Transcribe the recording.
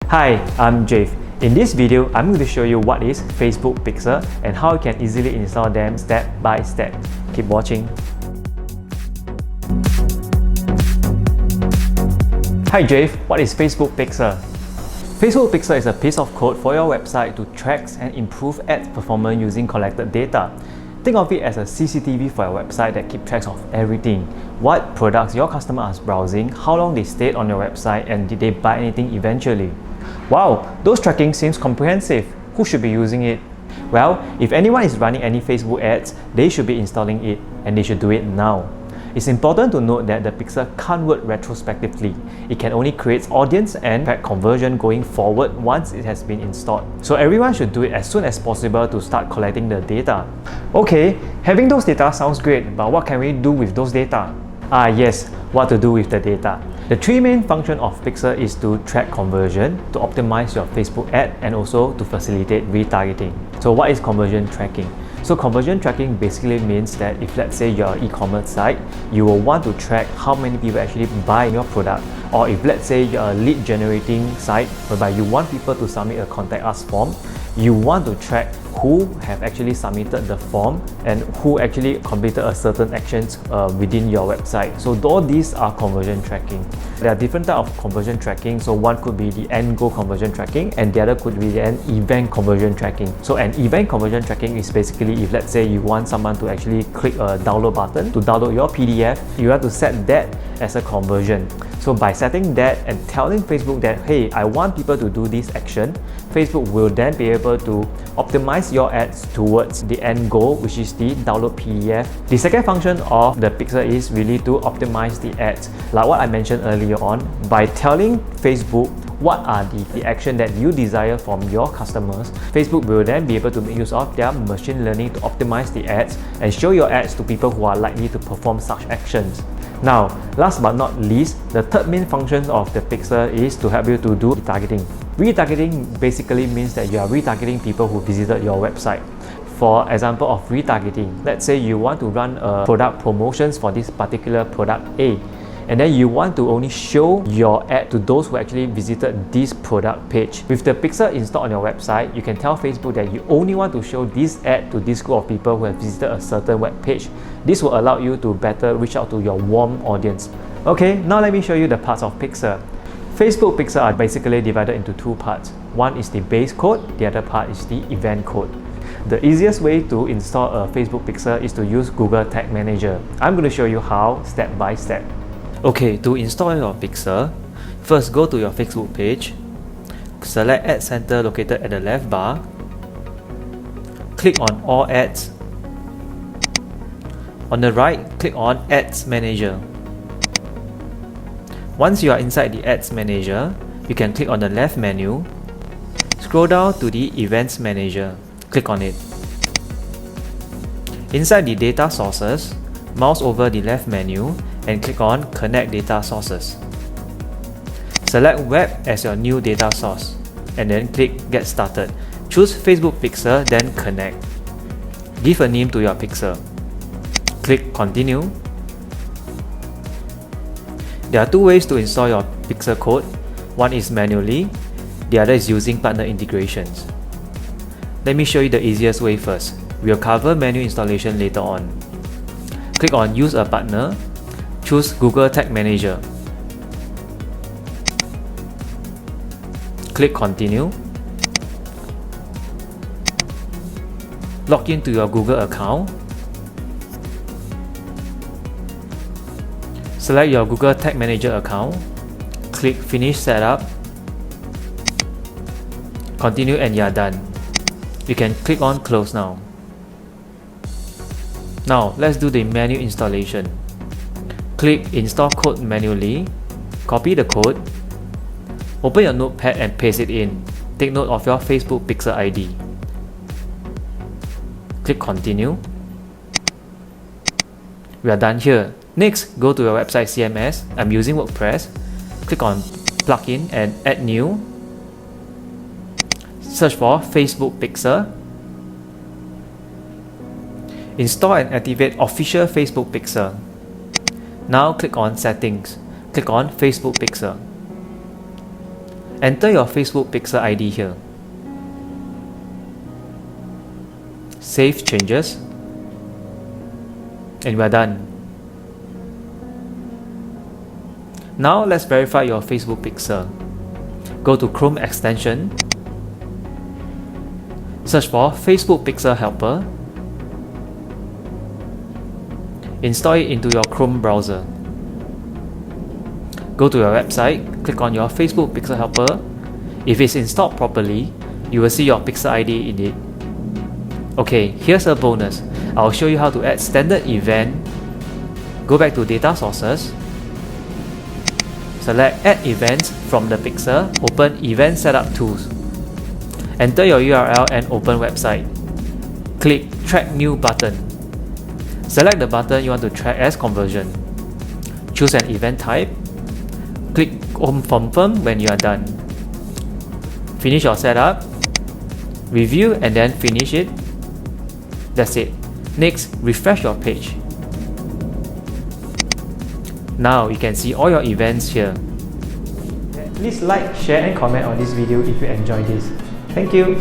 Hi, I'm Jave. In this video, I'm going to show you what is Facebook Pixel and how you can easily install them step by step. Keep watching. Hi Jave, what is Facebook Pixel? Facebook Pixel is a piece of code for your website to track and improve ads performance using collected data. Think of it as a CCTV for your website that keeps track of everything. What products your customer are browsing, how long they stayed on your website, and did they buy anything eventually. Wow, those tracking seems comprehensive. Who should be using it? Well, if anyone is running any Facebook ads, they should be installing it, and they should do it now. It's important to note that the Pixel can't work retrospectively. It can only create audience and track conversion going forward once it has been installed. So everyone should do it as soon as possible to start collecting the data. Okay, having those data sounds great, but what can we do with those data? Yes, what to do with the data. The three main functions of Pixel is to track conversion, to optimize your Facebook ad, and also to facilitate retargeting. So what is conversion tracking? So conversion tracking basically means that if let's say you're an e-commerce site, you will want to track how many people actually buy your product. Or if let's say you're a lead generating site whereby you want people to submit a contact us form, you want to track who have actually submitted the form and who actually completed a certain actions within your website. So all these are conversion tracking. There are different types of conversion tracking. So one could be the end goal conversion tracking and the other could be an event conversion tracking. So an event conversion tracking is basically if let's say you want someone to actually click a download button to download your PDF, you have to set that as a conversion. So by setting that and telling Facebook that, hey, I want people to do this action, Facebook will then be able to optimize your ads towards the end goal, which is the download PDF. The second function of the Pixel is really to optimize the ads. Like what I mentioned earlier on, by telling Facebook what are the action that you desire from your customers, Facebook will then be able to make use of their machine learning to optimize the ads and show your ads to people who are likely to perform such actions. Now, last but not least, the third main function of the Pixel is to help you to do retargeting. Retargeting basically means that you are retargeting people who visited your website. For example of retargeting, let's say you want to run a product promotions for this particular product A, and then you want to only show your ad to those who actually visited this product page. With the Pixel installed on your website, you can tell Facebook that you only want to show this ad to this group of people who have visited a certain web page. This will allow you to better reach out to your warm audience. Okay, now let me show you the parts of Pixel. Facebook Pixel are basically divided into two parts. One is the base code, the other part is the event code. The easiest way to install a Facebook Pixel is to use Google Tag Manager. I'm going to show you how step by step. Okay, to install your Pixel, first go to your Facebook page, select Ad Center located at the left bar, click on All Ads. On the right, click on Ads Manager. Once you are inside the Ads Manager, you can click on the left menu, scroll down to the Events Manager, click on it. Inside the Data Sources, mouse over the left menu and click on Connect Data Sources. Select Web as your new data source and then click Get Started. Choose Facebook Pixel, then Connect. Give a name to your Pixel. Click Continue. There are two ways to install your Pixel code. One is manually, the other is using partner integrations. Let me show you the easiest way first. We'll cover manual installation later on. Click on Use a Partner. Choose Google Tag Manager. Click Continue. Log into your Google account. Select your Google Tag Manager account. Click Finish Setup. Continue and you are done. You can click on Close now. Now, let's do the manual installation. Click Install Code manually, copy the code, open your notepad and paste it in. Take note of your Facebook Pixel ID. Click Continue. We are done here. Next, go to your website CMS. I'm using WordPress. Click on Plugin and Add New. Search for Facebook Pixel. Install and activate official Facebook Pixel. Now click on Settings. Click on Facebook Pixel. Enter your Facebook Pixel ID here. Save changes. And we are done. Now let's verify your Facebook Pixel. Go to Chrome extension. Search for Facebook Pixel Helper. Install it into your Chrome browser. Go to your website, click on your Facebook Pixel Helper. If it's installed properly, you will see your Pixel ID in it. Okay, here's a bonus. I'll show you how to add standard event. Go back to data sources. Select Add Events from the Pixel, open Event Setup Tools. Enter your URL and open website. Click Track New button. Select the button you want to track as conversion. Choose an event type. Click Confirm when you are done. Finish your setup. Review and then finish it. That's it. Next, refresh your page. Now you can see all your events here. Please like, share and comment on this video if you enjoyed this. Thank you.